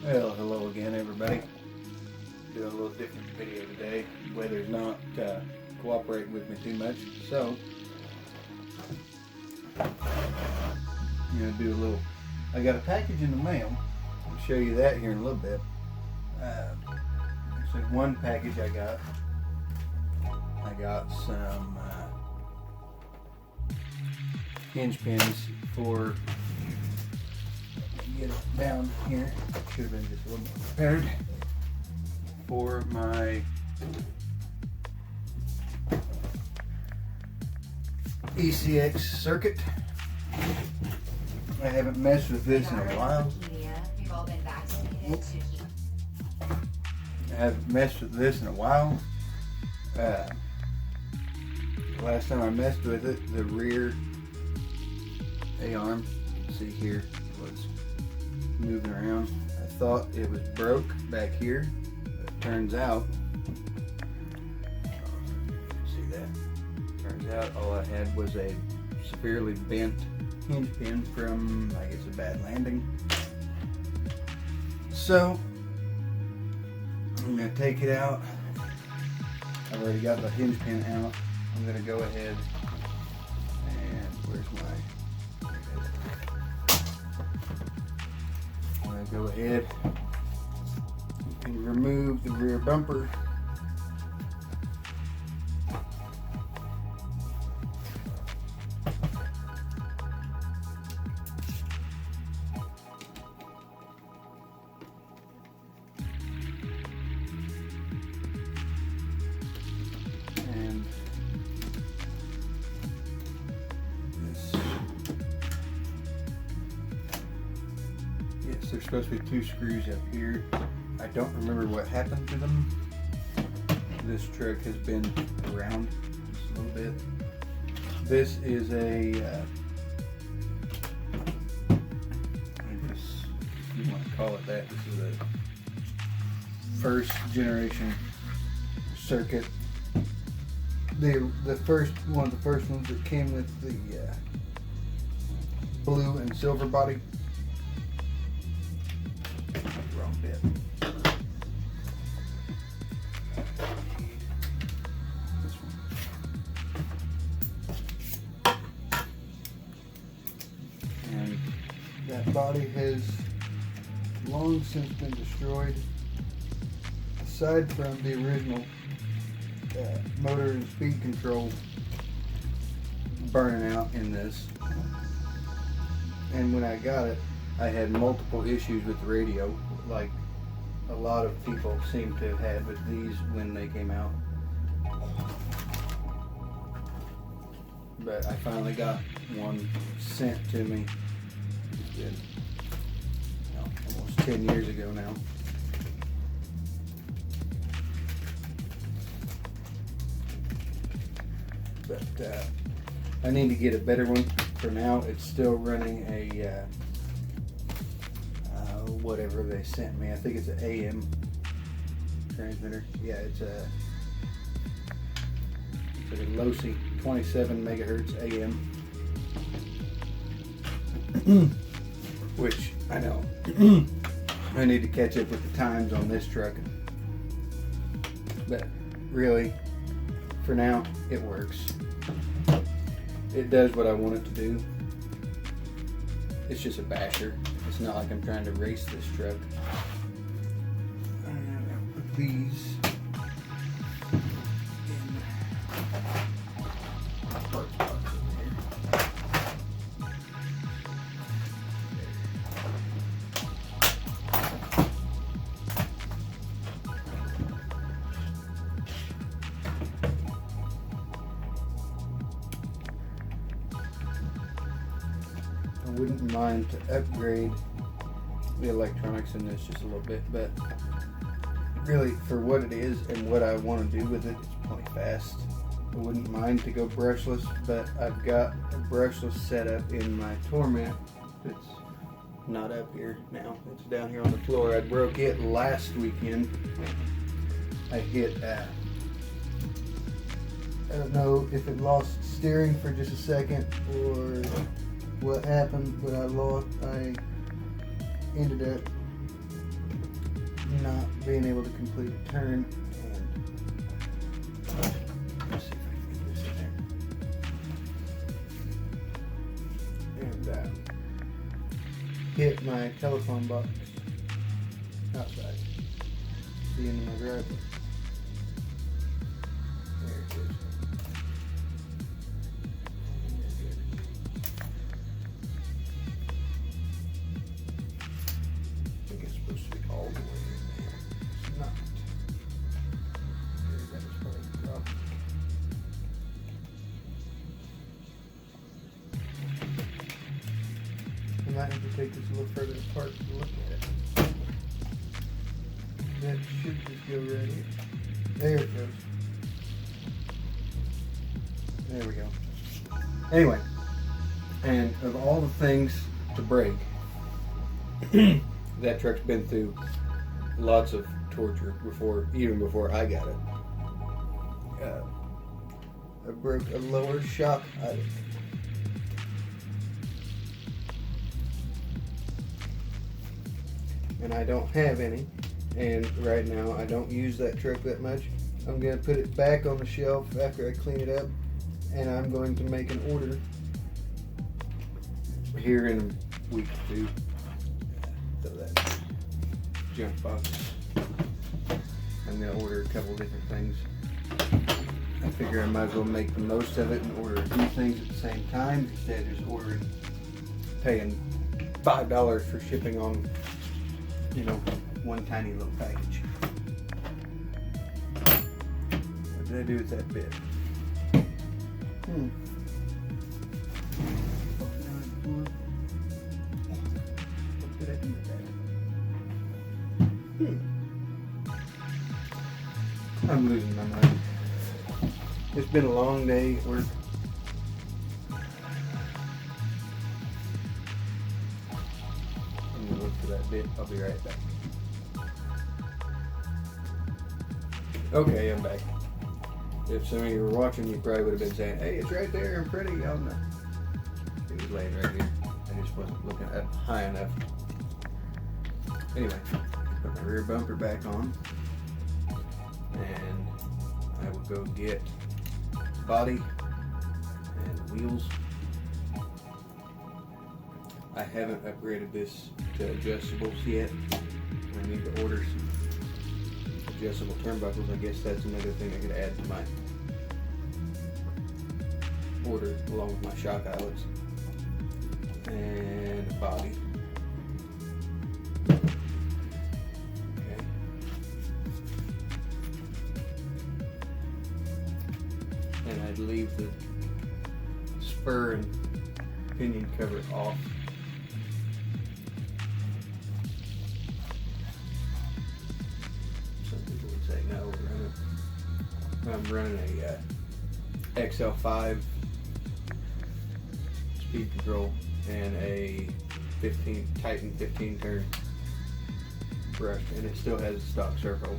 Well, hello again, everybody. Doing a little different video today. Weather's not cooperating with me too much, so I'm gonna do a little. I got a package in the mail. I'll show you that here in a little bit. So one package I got some hinge pins for. Get it down here. Should have been just a little more prepared for my ECX circuit. I haven't messed with this in a while. I haven't messed with this in a while. Last time I messed with it, the rear A-arm, see here, was moving around. I thought it was broke back here, but it turns out, see that? Turns out all I had was a severely bent hinge pin from, I guess, a bad landing. So I'm gonna take it out. I've already got the hinge pin out. I'm gonna go ahead and where's my? I'm going to go ahead and remove the rear bumper. And there's supposed to be two screws up here. I don't remember what happened to them. This truck has been around just a little bit. This is a, I guess if you want to call it that, this is a first generation circuit. One of the first ones that came with the blue and silver body. Wrong bit. This one. And that body has long since been destroyed. Aside from the original motor and speed control burning out in this. And when I got it, I had multiple issues with the radio, like a lot of people seem to have had with these when they came out. But I finally got one sent to me. It's been almost 10 years ago now. But I need to get a better one. For now, it's still running a whatever they sent me. I think it's an AM transmitter. Yeah, it's like a LOSI 27 megahertz AM, which I know I need to catch up with the times on this truck. But really, for now, it works. It does what I want it to do. It's just a basher. It's not like I'm trying to race this truck. And I'll put these in parts box over here. I wouldn't mind to upgrade the electronics in this just a little bit, but really for what it is and what I want to do with it, it's plenty fast. I wouldn't mind to go brushless, but I've got a brushless setup in my Torment. It's not up here now, it's down here on the floor. I broke it last weekend. I hit I don't know if it lost steering for just a second or what happened, but I ended up not being able to complete a turn, and let's see if I can get this in there. And hit my telephone box outside the end of my driveway. There it is. I think it's supposed to be all the way in there. It's not. There, that was part of the problem. I might have to take this a little further apart to look at it. That should just go right here. There it goes. There we go. Anyway, and of all the things to break, that truck's been through lots of torture even before I got it. I broke a lower shock eyelet. And I don't have any, and right now I don't use that truck that much. I'm going to put it back on the shelf after I clean it up, and I'm going to make an order here in a week or two. So that junk box. I'm going to order a couple different things. I figure I might as well make the most of it and order a few things at the same time instead of just paying $5 for shipping on, one tiny little package. What did I do with that bit? What did I do with that? I'm losing my mind. It's been a long day at work. I'm gonna look for that bit. I'll be right back. Okay, I'm back. If some of you were watching, you probably would have been saying, "Hey, it's right there and pretty." Y'all know. It was laying right here. I just wasn't looking up high enough. Anyway, put my rear bumper back on, and I will go get body and wheels. I haven't upgraded this to adjustables yet. I need to order some adjustable turnbuckles. I guess that's another thing I could add to my order along with my shock eyelets. And a body. Okay. And I'd leave the spur and pinion cover off. Some people would say no, I'm running a XL5 speed control and a Titan 15 turn brush, and it still has a stock circle.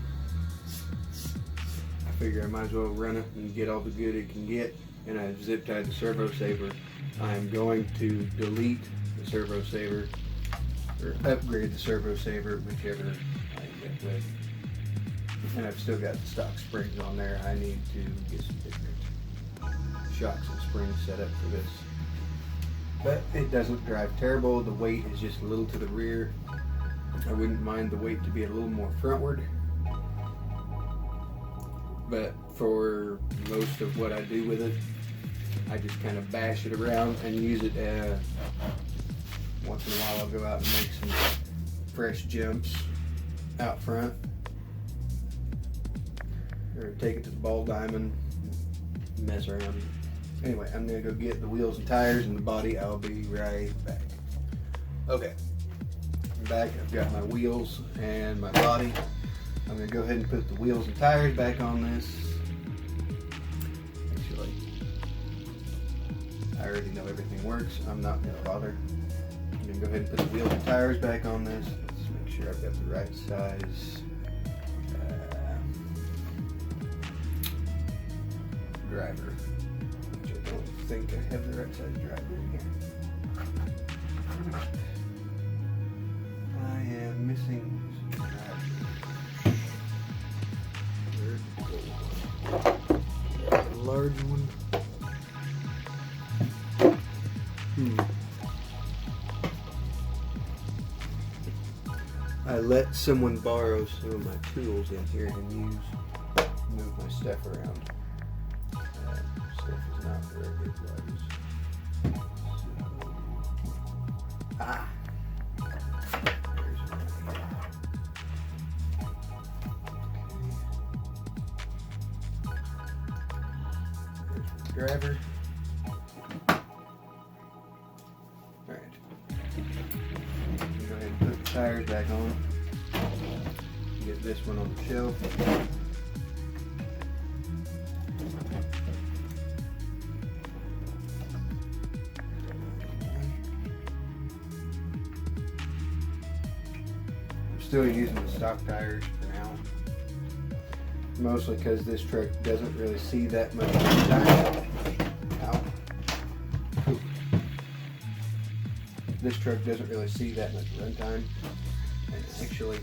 I figure I might as well run it and get all the good it can get, and I've zip tied the servo saver. I'm going to delete the servo saver or upgrade the servo saver, whichever I end up with. And I've still got the stock springs on there. I need to get some different shocks and springs set up for this. But it doesn't drive terrible. The weight is just a little to the rear. I wouldn't mind the weight to be a little more frontward. But for most of what I do with it, I just kind of bash it around and use it once in a while. I'll go out and make some fresh jumps out front, or take it to the ball diamond, mess around. Anyway, I'm gonna go get the wheels and tires and the body. I'll be right back. Okay, I'm back. I've got my wheels and my body. I'm gonna go ahead and put the wheels and tires back on this. Actually, I already know everything works. I'm not gonna bother. I'm gonna go ahead and put the wheels and tires back on this. Let's make sure I've got the right size driver. I don't think I have the right size driver in here. I am missing some drivers. large one. I let someone borrow some of my tools in here to move my stuff around. Stuff is not where it was. There's one here. There's my driver. Alright. Go ahead and put the tires back on. Get this one on the shelf. I'm still using the stock tires for now. Mostly because this truck doesn't really see that much runtime. This truck doesn't really see that much runtime. And actually,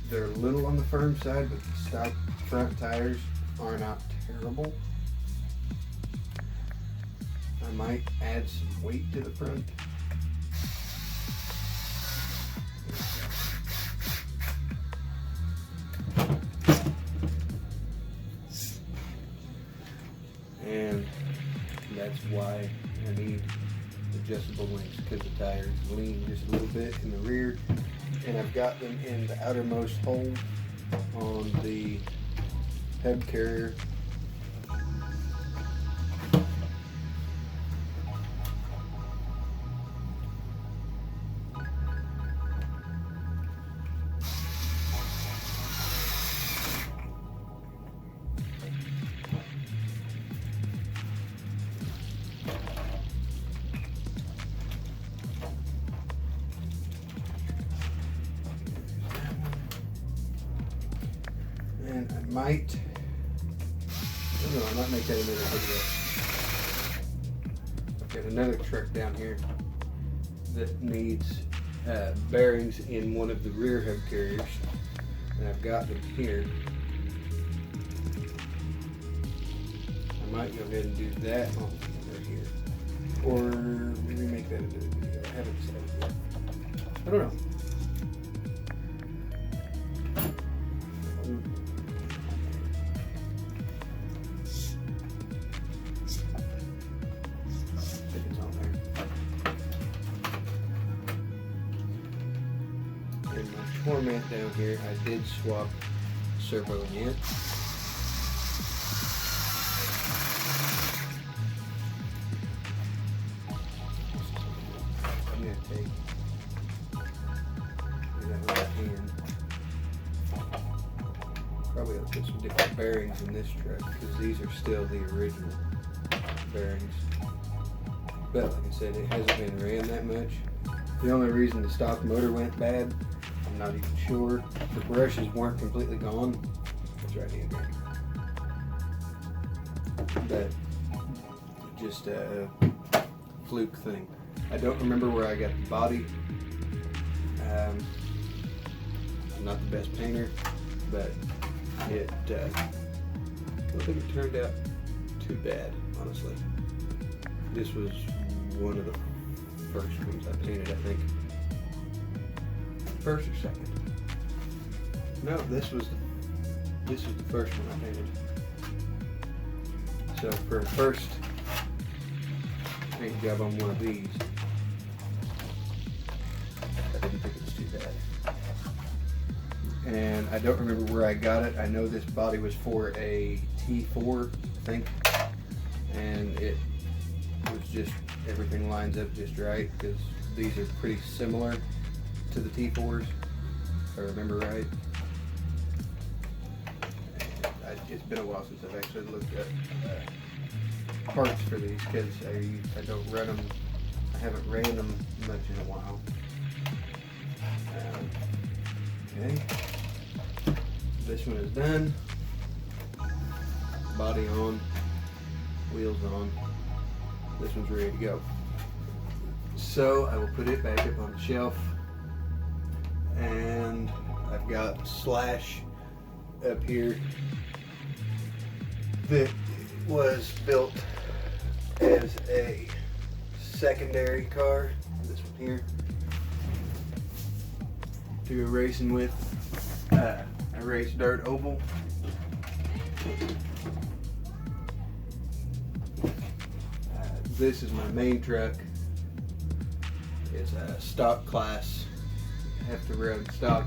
they're a little on the firm side, but the stock front tires are not terrible. I might add some weight to the front. And that's why I need adjustable links, because the tires lean just a little bit in the rear, and I've got them in the outermost hole on the head carrier. And I might make that another video. I've got another truck down here that needs bearings in one of the rear hub carriers, and I've got them here. I might go ahead and do that on right here, or maybe make that another video. I haven't decided yet. I don't know. Torment down here, I did swap servo in. I'm going to take that right hand. Probably ought to put some different bearings in this truck, because these are still the original bearings. But like I said, it hasn't been ran that much. The only reason the stock motor went bad, I'm not even sure. The brushes weren't completely gone. That's right hand there. But just a fluke thing. I don't remember where I got the body. I'm not the best painter, but I don't think it turned out too bad, honestly. This was one of the first ones I painted, I think. First or second? No, this was the first one I painted. So for a first paint job on one of these, I didn't think it was too bad. And I don't remember where I got it. I know this body was for a T4, I think, and it was just, everything lines up just right, because these are pretty similar to the T4s, if I remember right. It's been a while since I've actually looked at parts for these, because I don't run them. I haven't ran them much in a while. Okay, this one is done. Body on, wheels on. This one's ready to go. So I will put it back up on the shelf, and I've got Slash up here that was built as a secondary car, this one here, to go racing with. I race dirt oval. This is my main truck. It's a stock class. I have to run stock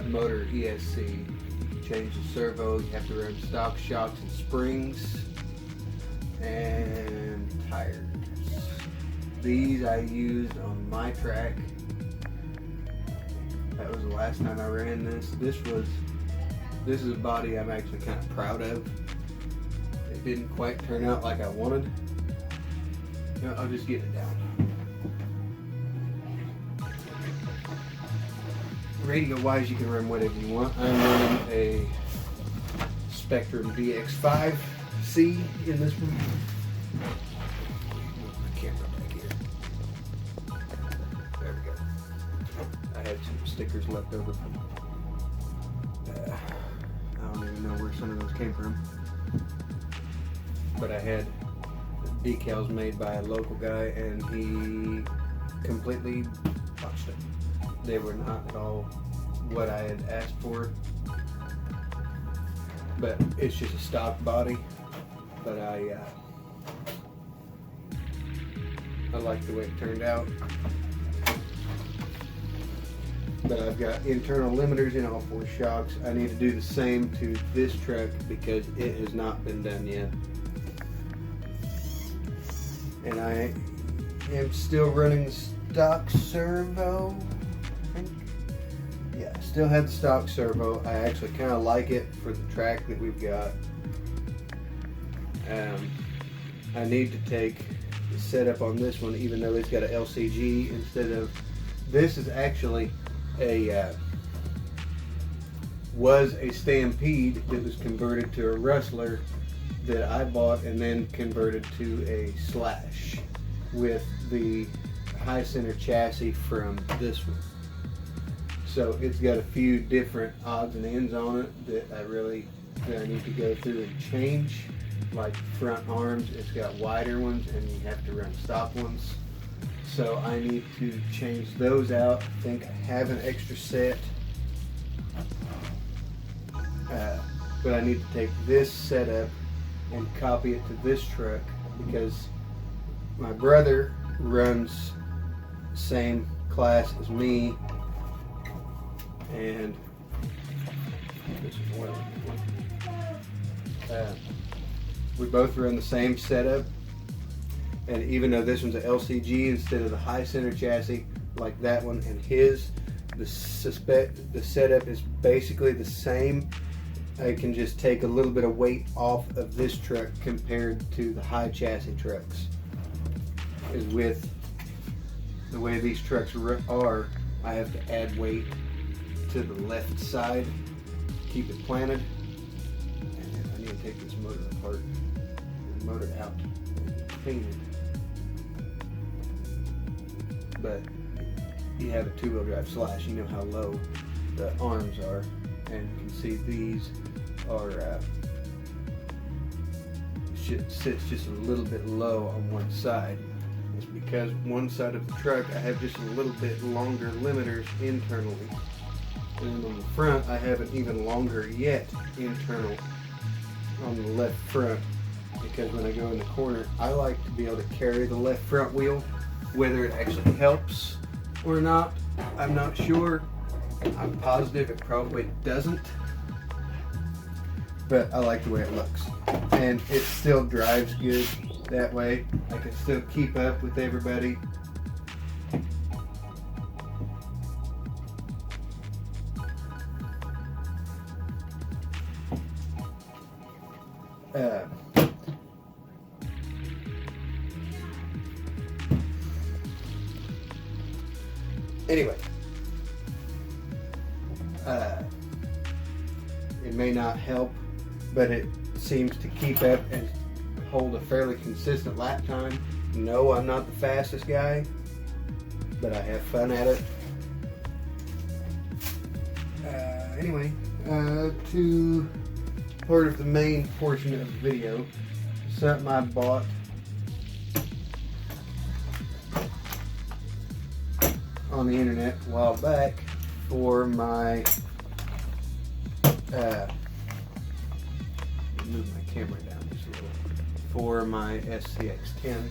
motor ESC. You change the servo. You have to run stock shocks and springs and tires. These I used on my track. That was the last time I ran this. This is a body I'm actually kind of proud of. It didn't quite turn out like I wanted. I'll just get it down. Radio wise, you can run whatever you want. I'm running a Spectrum VX5C in this one. Move the camera back here. There we go. I had some stickers left over from I don't even know where some of those came from, but I had decals made by a local guy and he completely botched them. They were not at all what I had asked for, but it's just a stock body. But I like the way it turned out. But I've got internal limiters in all 4 shocks. I need to do the same to this truck because it has not been done yet. And I am still running the stock servo, I think. Yeah, I still have the stock servo. I actually kind of like it for the track that we've got. I need to take the setup on this one, even though it's got an LCG instead of, this is actually was a Stampede that was converted to a Rustler that I bought and then converted to a Slash with the high center chassis from this one. So it's got a few different odds and ends on it that I need to go through and change. Like front arms, it's got wider ones and you have to run stock ones. So I need to change those out. I think I have an extra set. But I need to take this setup and copy it to this truck because my brother runs the same class as me, and this is one. We both run the same setup, and even though this one's an LCG instead of the high center chassis like that one and his, the setup is basically the same. I can just take a little bit of weight off of this truck compared to the high chassis trucks. Is with the way these trucks are, I have to add weight to the left side, keep it planted, and I need to take this motor apart and motor out and clean it. But you have a 2-wheel drive Slash, you know how low the arms are, and you can see these are sits just a little bit low on one side. It's because one side of the truck I have just a little bit longer limiters internally, and on the front I have an even longer yet internal on the left front, because when I go in the corner I like to be able to carry the left front wheel. Whether it actually helps or not, I'm not sure. I'm positive it probably doesn't, but I like the way it looks, and it still drives good that way. I can still keep up with everybody. Anyway, it may not help, but it seems to keep up and hold a fairly consistent lap time. No, I'm not the fastest guy, but I have fun at it. Anyway, to part of the main portion of the video, something I bought on the internet a while back for my move my camera down just a little, for my SCX10.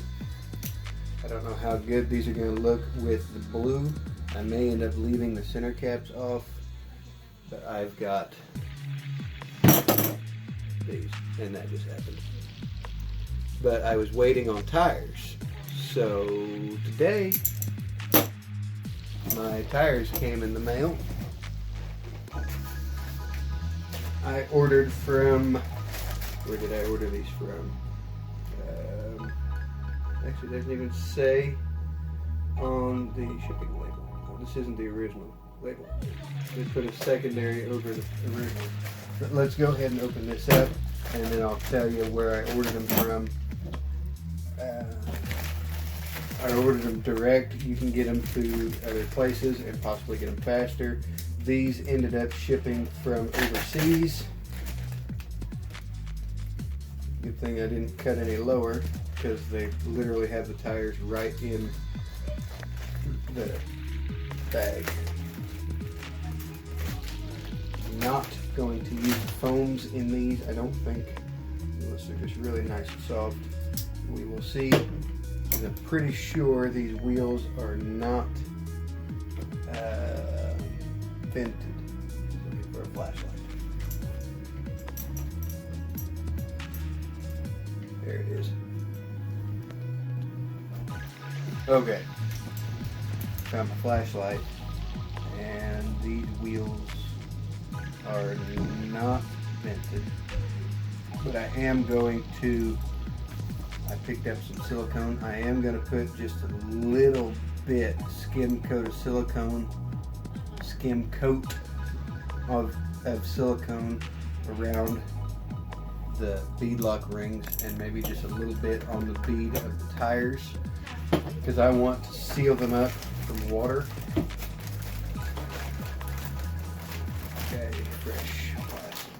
I don't know how good these are going to look with the blue. I may end up leaving the center caps off, but I've got these, and that just happened. But I was waiting on tires, so today my tires came in the mail. I ordered from, where did I order these from? Actually, it doesn't even say on the shipping label. Oh, this isn't the original label. They put a secondary over the original. But let's go ahead and open this up, and then I'll tell you where I ordered them from. I ordered them direct. You can get them through other places and possibly get them faster. These ended up shipping from overseas. Good thing I didn't cut any lower, because they literally have the tires right in the bag. I'm not going to use foams in these, I don't think, unless they're just really nice and soft. We will see. I'm pretty sure these wheels are not vented. Looking for a flashlight. There it is. Okay. Found my flashlight, and these wheels are not vented, but I am going to, I picked up some silicone. I am going to put just a little bit skim coat of silicone, of silicone around the bead lock rings, and maybe just a little bit on the bead of the tires, because I want to seal them up from water. Okay, fresh plastic.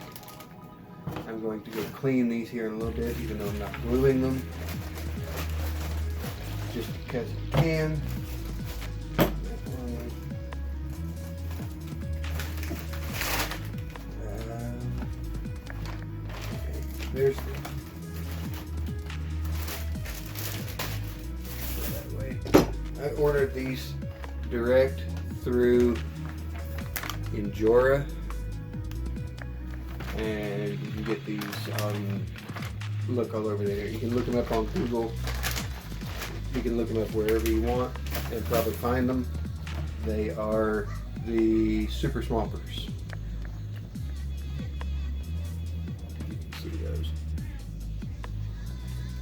I'm going to go clean these here in a little bit, even though I'm not gluing them, just because it can. There's that way. I ordered these direct through Injora, and you can get these on, look all over there. You can look them up on Google. You can look them up wherever you want and probably find them. They are the Super Swampers.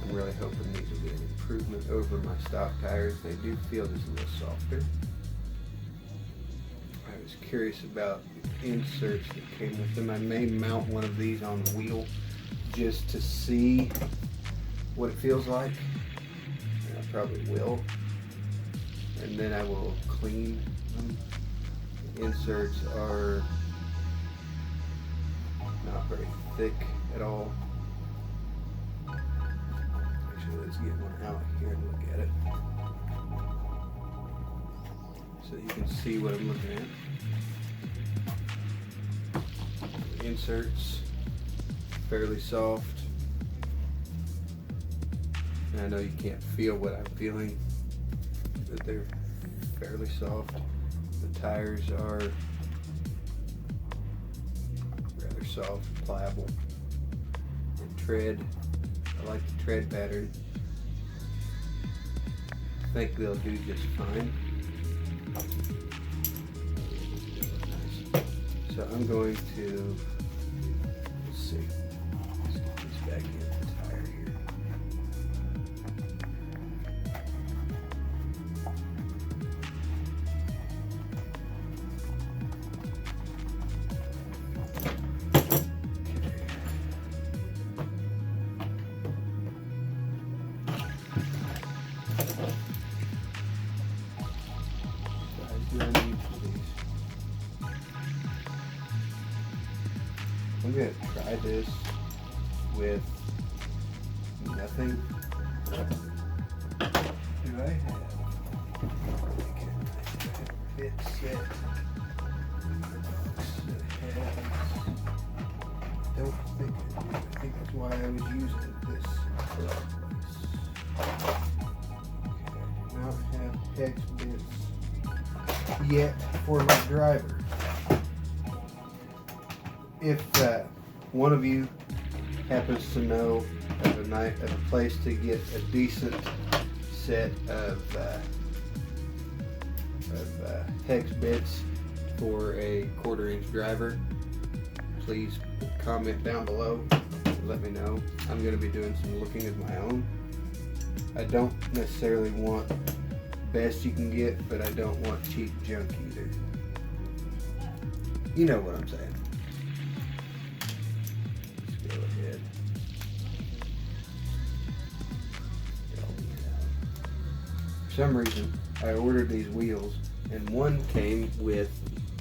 I'm really hoping these will be an improvement over my stock tires. They do feel just a little softer. I was curious about the inserts that came with them. I may mount one of these on the wheel just to see what it feels like. And I probably will. And then I will clean them. The inserts are not very thick at all. Let's get one out here and look at it, so you can see what I'm looking at. The inserts, fairly soft, and I know you can't feel what I'm feeling, but they're fairly soft. The tires are rather soft, pliable, and tread. I like the tread pattern. I think they'll do just fine. Nice. So I'm going to, let's see, let's get this back in the tire here. I'm going to try this with no nothing. Do I have fit set box that has? Don't think I do. I think that's why I was using this place. Okay, I do not have hex bits yet for my driver. If one of you happens to know of a place to get a decent set of hex bits for a 1/4 inch driver, please comment down below. Let me know. I'm going to be doing some looking of my own. I don't necessarily want best you can get, but I don't want cheap junk either. You know what I'm saying. Let's go ahead. For some reason, I ordered these wheels, and one came with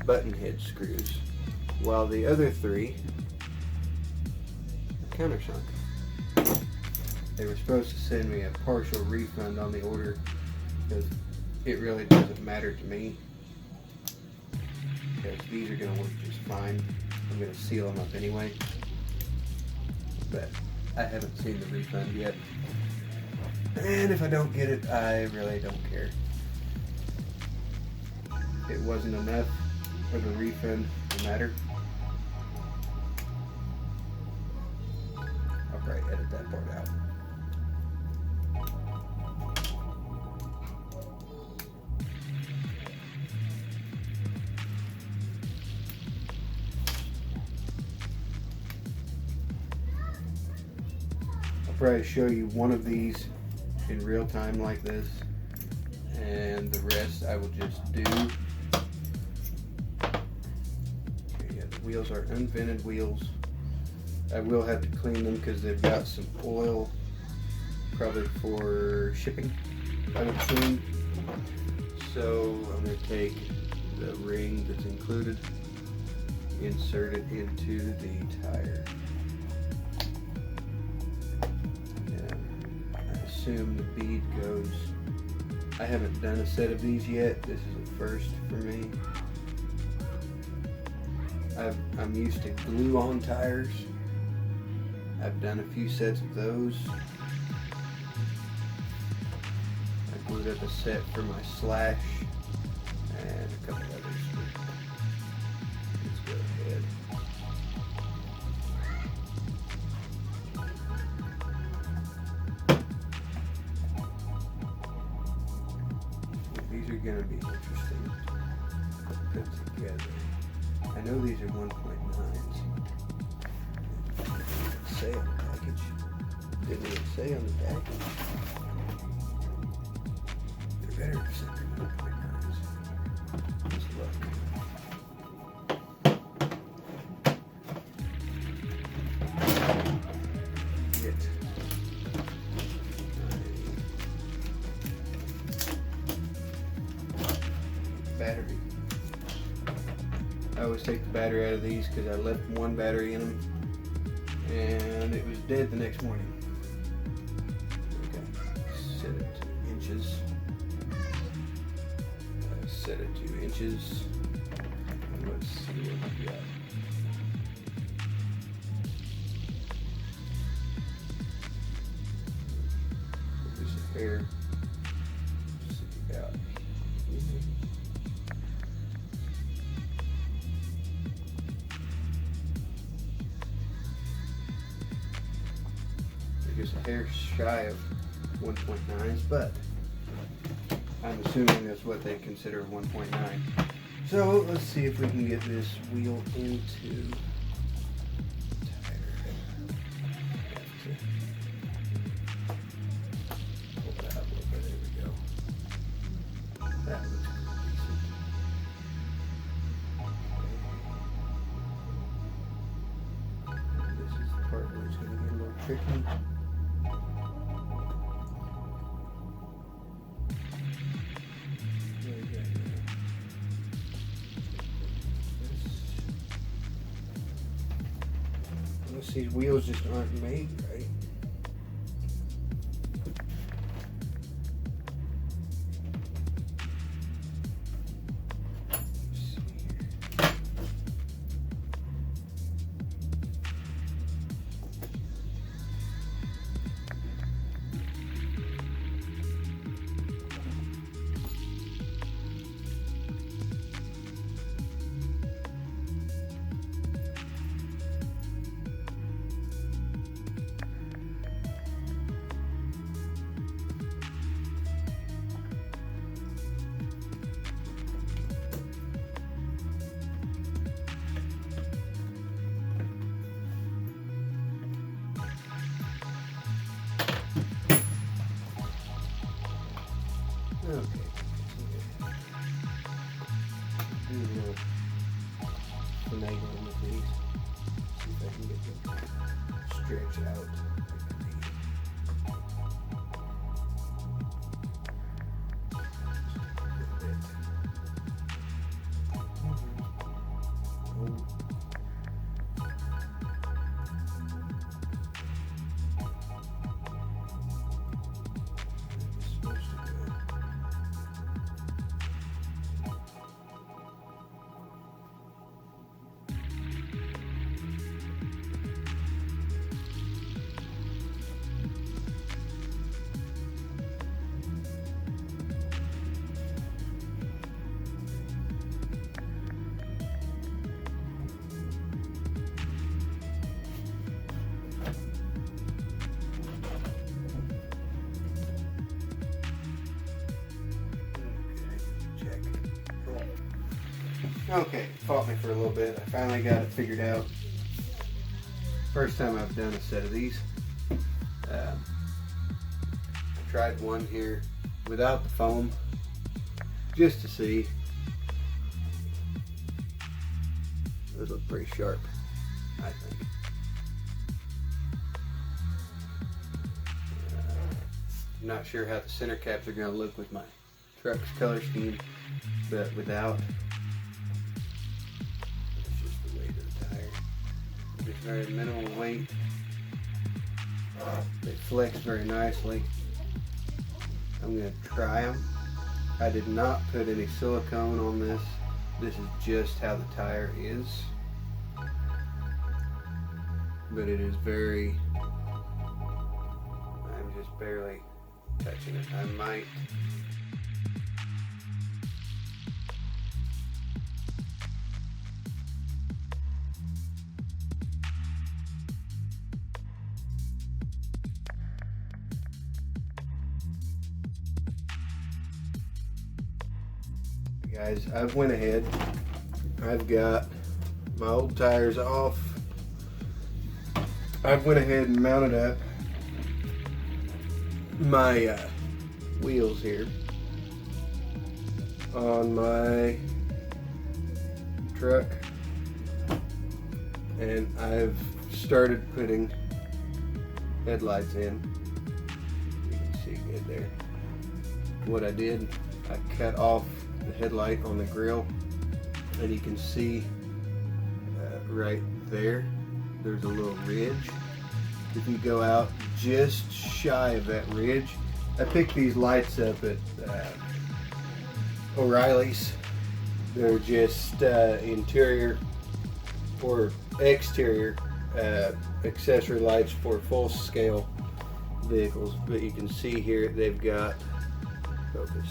button head screws, while the other 3 are countersunk. They were supposed to send me a partial refund on the order because it really doesn't matter to me, because these are going to work just fine. I'm going to seal them up anyway, but I haven't seen the refund yet, and if I don't get it, I really don't care. It wasn't enough of a refund to matter. I'll probably edit that part out. I'll probably show you one of these in real time like this, and the rest I will just do. Okay, yeah, the wheels are unvented wheels. I will have to clean them because they've got some oil, probably for shipping, I would assume. So I'm going to take the ring that's included, insert it into the tire. I assume the bead goes. I haven't done a set of these yet. This is a first for me. I'm used to glue-on tires. I've done a few sets of those. I glued up a set for my Slash and a couple others. Let's go ahead. These are going to be interesting to put together. I know these are 1.9s. Say on the package. Didn't even say on the package. They're better if they're 1.9s. Let's look. Get battery. I always take the battery out of these because I left one battery in them and it was dead the next morning. Okay, set it to inches. Set it to inches. And let's see what we got. There's a hair. See out. Just a hair shy of 1.9s, but I'm assuming that's what they consider 1.9. So let's see if we can get this wheel into the tire. Pull that out a little bit. There we go. That looks decent. Okay. This is the part where it's going to get a little tricky. These wheels just aren't made right. Okay. Do a little finagling with these. See if I can get them stretch out. Okay, fought me for a little bit. I finally got it figured out. First time I've done a set of these. I tried one here without the foam, just to see. Those look pretty sharp, I think. Not sure how the center caps are going to look with my truck's color scheme, but without. Very minimal weight. They flex very nicely. I'm going to try them. I did not put any silicone on this. This is just how the tire is. But it is very, I'm just barely touching it. I might guys, I've went ahead. I've got my old tires off. I've went ahead and mounted up my wheels here on my truck, and I've started putting headlights in. You can see good there. What I did, I cut off the headlight on the grill, and you can see right there, there's a little ridge. If you go out just shy of that ridge, I picked these lights up at O'Reilly's. They're just interior or exterior accessory lights for full scale vehicles, but you can see here they've got focus.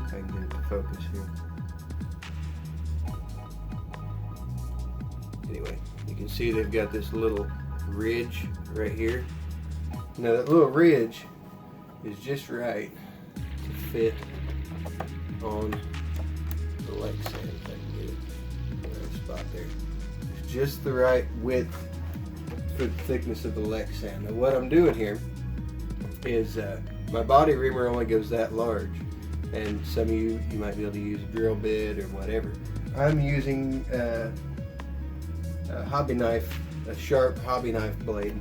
I can get it to focus here. Anyway, you can see they've got this little ridge right here. Now that little ridge is just right to fit on the leg sand, if I can get it in the right spot there. It's just the right width for the thickness of the leg sand. Now what I'm doing here is my body reamer only goes that large, and some of you might be able to use a drill bit or whatever. I'm using a hobby knife, a sharp hobby knife blade,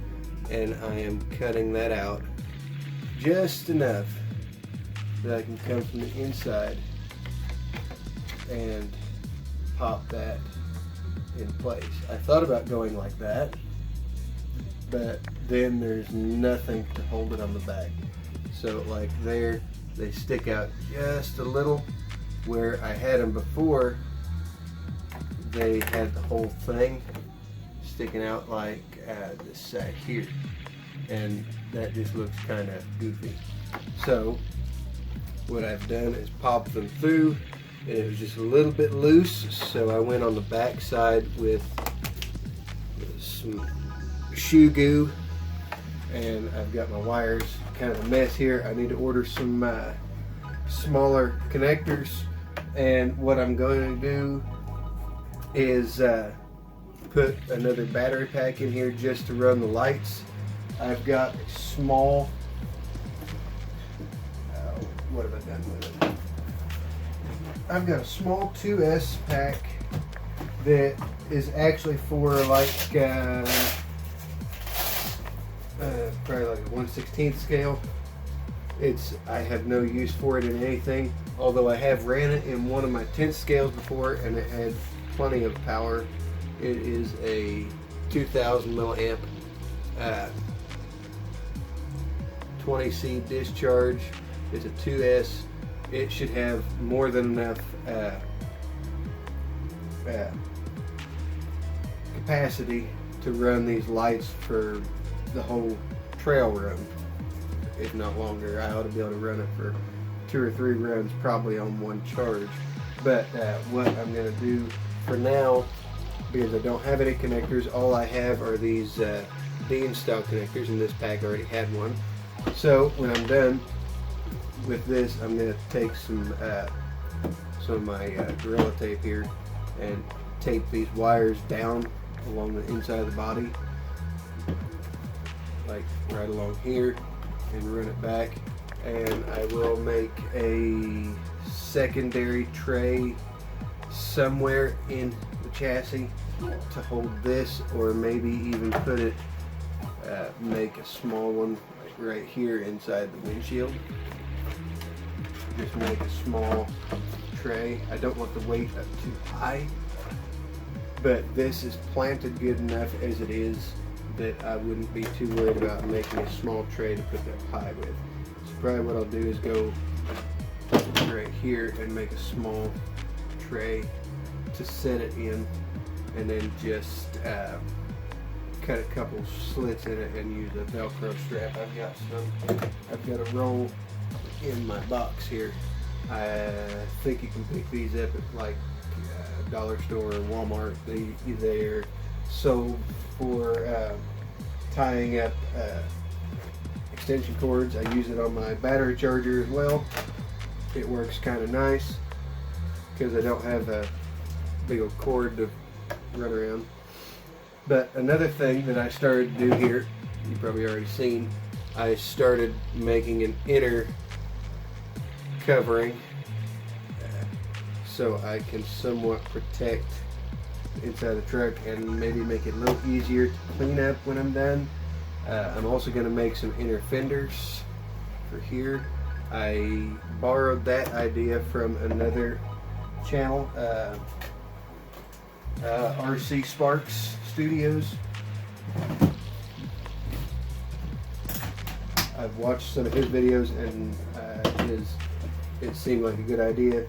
and I am cutting that out just enough that I can come from the inside and pop that in place. I thought about going like that, but then there's nothing to hold it on the back. So like there, they stick out just a little. Where I had them before, they had the whole thing sticking out like this side here, and that just looks kind of goofy. So what I've done is popped them through, and it was just a little bit loose, so I went on the back side with some shoe goo, and I've got my wires kind of a mess here. I need to order some smaller connectors, and what I'm going to do is put another battery pack in here just to run the lights, I've got a small, what have I done with it? I've got a small 2S pack that is actually for like probably like a 1/16 scale. I have no use for it in anything, although I have ran it in one of my 10th scales before and it had plenty of power. It is a 2000 milliamp 20C discharge. It's a 2S. It should have more than enough capacity to run these lights for the whole trail run, if not longer. I ought to be able to run it for 2 or 3 runs, probably on one charge. But what I'm going to do for now, because I don't have any connectors, all I have are these Dean style connectors, and this pack already had one. So when I'm done with this, I'm going to take some of my Gorilla Tape here and tape these wires down along the inside of the body, like right along here, and run it back. And I will make a secondary tray somewhere in the chassis to hold this, or maybe even put it, make a small one like right here inside the windshield. Just make a small tray. I don't want the weight up too high, but this is planted good enough as it is that I wouldn't be too worried about making a small tray to put that pie with. So probably what I'll do is go right here and make a small tray to set it in, and then just cut a couple slits in it and use a Velcro strap. I've got a roll in my box here. I think you can pick these up at like dollar store or Walmart. They're sold for tying up extension cords. I use it on my battery charger as well. It works kind of nice because I don't have a big old cord to run around. But another thing that I started to do here, you've probably already seen, I started making an inner covering so I can somewhat protect the inside of the truck and maybe make it a little easier to clean up when I'm done. I'm also going to make some inner fenders for here. I borrowed that idea from another channel, RC Sparks Studios. I've watched some of his videos and it seemed like a good idea,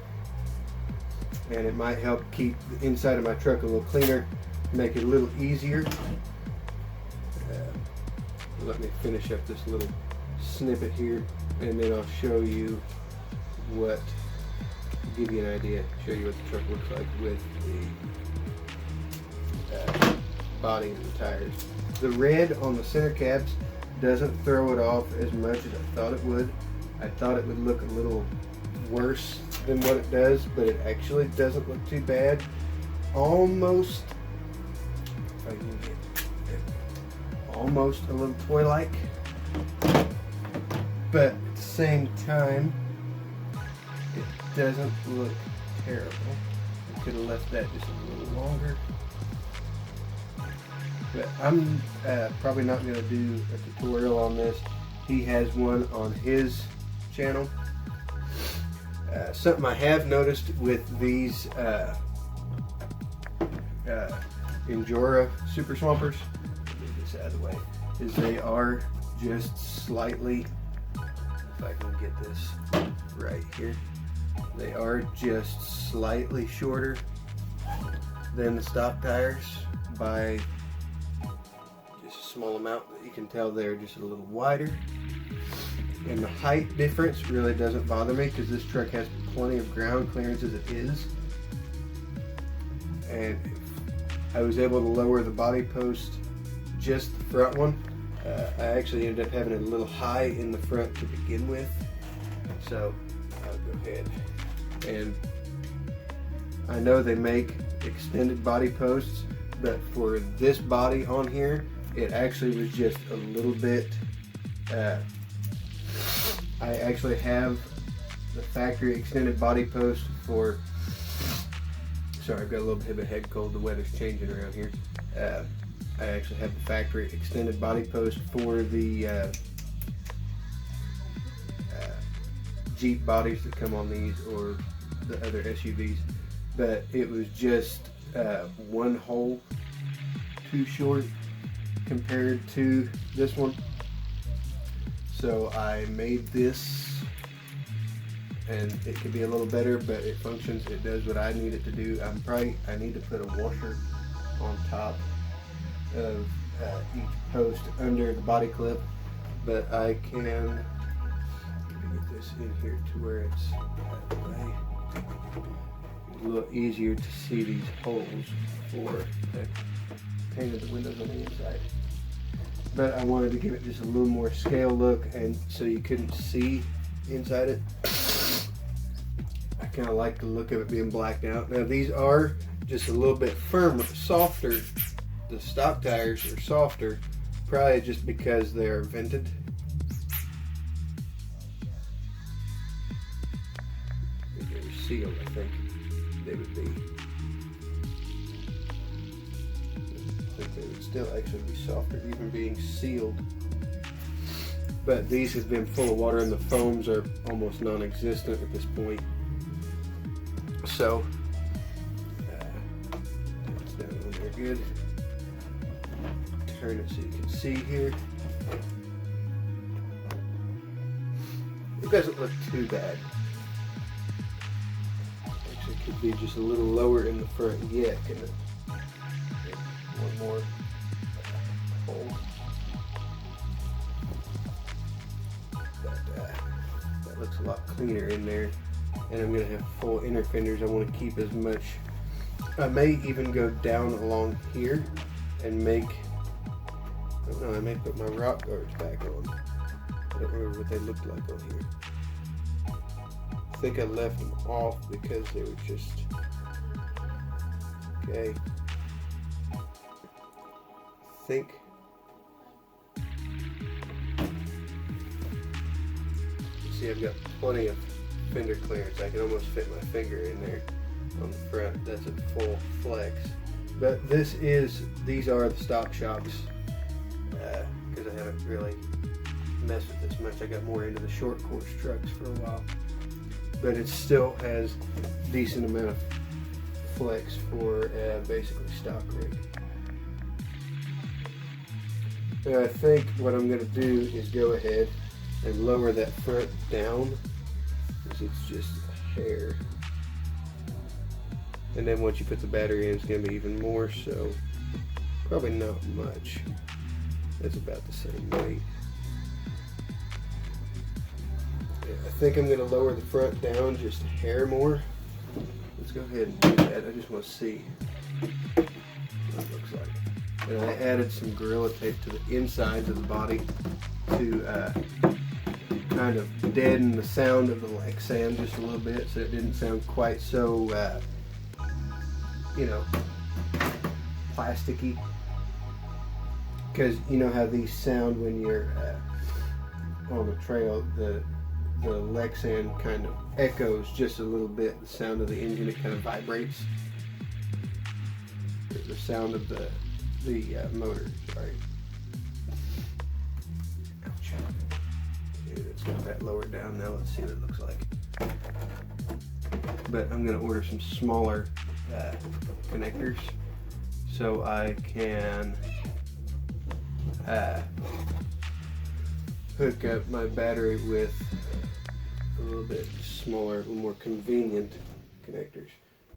and it might help keep the inside of my truck a little cleaner, make it a little easier. Let me finish up this little snippet here, and then I'll show you what, give you an idea, show you what the truck looks like with the body and the tires. The red on the center caps doesn't throw it off as much as I thought it would. I thought it would look a little worse than what it does, but it actually doesn't look too bad. Almost, if I can get it, almost a little toy-like, but at the same time, it doesn't look terrible. I could have left that just a little longer. But I'm probably not going to do a tutorial on this. He has one on his channel. Something I have noticed with these Injora Super Swampers, get this out of the way, is they are just slightly, if I can get this right here, they are just slightly shorter than the stock tires by just a small amount. You can tell they're just a little wider. And the height difference really doesn't bother me because this truck has plenty of ground clearance as it is. And I was able to lower the body post, just the front one. I actually ended up having it a little high in the front to begin with. So I'll go ahead. And I know they make extended body posts, but for this body on here, it actually was just a little bit, I actually have the factory extended body post for, sorry, I've got a little bit of a head cold, the weather's changing around here. I actually have the factory extended body post for the Jeep bodies that come on these, or the other SUVs, but it was just one hole too short compared to this one. So I made this, and it could be a little better, but it functions, it does what I need it to do. I need to put a washer on top of each post under the body clip, but I can get this in here to where it's out of the way. A little easier to see these holes for the painted the windows on the inside. But I wanted to give it just a little more scale look, and so you couldn't see inside it. I kind of like the look of it being blacked out. Now these are just a little bit firmer, softer. The stock tires are softer, probably just because they're vented. If they were sealed, I think they would be. I think they would still actually be softer, even being sealed. But these have been full of water, and the foams are almost non-existent at this point. So, it's down on there good. Turn it so you can see here. It doesn't look too bad. Actually, it could be just a little lower in the front yet. Can it? One more hole. But that looks a lot cleaner in there. And I'm going to have full inner fenders. I want to keep as much. I may even go down along here and make, I don't know, I may put my rock guards back on. I don't remember what they looked like on here. I think I left them off because they were just, okay. I think see, I've got plenty of fender clearance. I can almost fit my finger in there on the front. That's a full flex. But these are the stock shocks, because I haven't really messed with this much. I got more into the short course trucks for a while, but it still has a decent amount of flex for basically stock rig. Now I think what I'm going to do is go ahead and lower that front down, because it's just a hair. And then once you put the battery in, it's going to be even more, so probably not much. That's about the same weight. Yeah, I think I'm going to lower the front down just a hair more. Let's go ahead and do that. I just want to see what it looks like. And I added some Gorilla Tape to the insides of the body to kind of deaden the sound of the Lexan just a little bit, so it didn't sound quite so, you know, plasticky. Because you know how these sound when you're on the trail, the Lexan kind of echoes just a little bit. The sound of the engine, it kind of vibrates. The sound of the motor, sorry. Ouch. Okay, it's got that lowered down now. Let's see what it looks like. But I'm going to order some smaller connectors so I can hook up my battery with a little bit smaller, more convenient connectors.